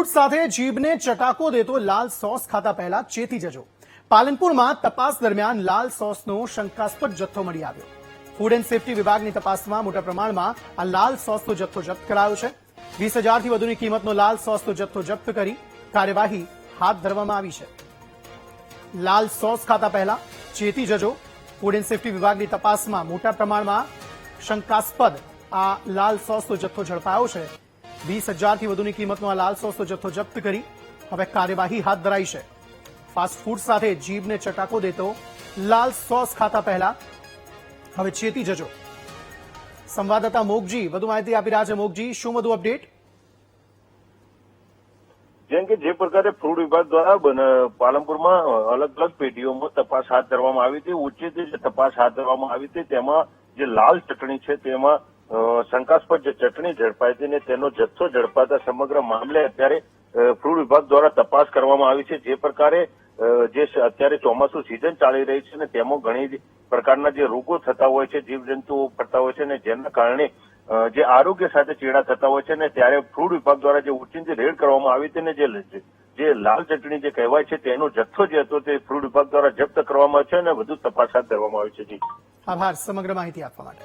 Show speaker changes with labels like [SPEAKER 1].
[SPEAKER 1] Food સાથે જીભને ચટાકો દેતો લાલ સોસ ખાતા પહેલા ચેતી જજો। પાલનપુરમાં તપાસ દરમિયાન લાલ સોસનો શંકાસ્પદ જથ્થો મળી આવ્યો। ફૂડ એન્ડ સેફટી વિભાગની તપાસમાં મોટા પ્રમાણમાં આ લાલ સોસનો જથ્થો જપ્ત કરાયો છે। 20,000 થી વધુની કિંમતનો લાલ સોસનો જથ્થો જપ્ત કરી કાર્યવાહી હાથ ધરવામાં આવી છે। લાલ સોસ ખાતા પહેલા ચેતી જજો। ફૂડ એન્ડ સેફટી વિભાગની તપાસમાં મોટા પ્રમાણમાં શંકાસ્પદ આ લાલ સોસનો જથ્થો ઝડપાયો છે। 20,000 થી વધુની કિંમતનો આ લાલ સોસનો જથ્થો જપ્ત કરી હવે કાર્યવાહી હાથ ધરાઈ છે। ફાસ્ટ ફૂડ સાથે જીભને ચટાકો દેતો લાલ સોસ ખાતા પહેલા હવે ચેતી જજો। સંવાદદાતા મોગજી વધુ માહિતી આપી રહ્યા છે। મોગજી, શું વધુ અપડેટ?
[SPEAKER 2] જેમ કે જે પ્રકારે ફૂડ વિભાગ દ્વારા પાલનપુરમાં અલગ અલગ પેઢીઓમાં તપાસ હાથ ધરવામાં આવી હતી, ઉચ્ચેથી જે તપાસ હાથ ધરવામાં આવી હતી તેમાં જે લાલ ચટણી છે તેમાં શંકાસ્પદ જે ચટણી ઝડપાઈ હતી ને તેનો જથ્થો ઝડપાતા સમગ્ર મામલે અત્યારે ફૂડ વિભાગ દ્વારા તપાસ કરવામાં આવી છે। જે પ્રકારે જે અત્યારે ચોમાસું સિઝન ચાલી રહી છે ને તેમાં ઘણી પ્રકારના જે રોગો થતા હોય છે, જીવજંતુઓ ફરતા હોય છે ને જેના કારણે જે આરોગ્ય સાથે ચેડા થતા હોય છે ને ત્યારે ફૂડ વિભાગ દ્વારા જે ઉચ્ચીની રેડ કરવામાં આવી હતી ને જે લાલ ચટણી જે કહેવાય છે તેનો જથ્થો જે હતો તે ફૂડ વિભાગ દ્વારા જપ્ત કરવામાં આવ્યો છે અને વધુ તપાસ હાથ ધરવામાં આવી છે।
[SPEAKER 1] આભાર સમગ્ર માહિતી આપવા માટે।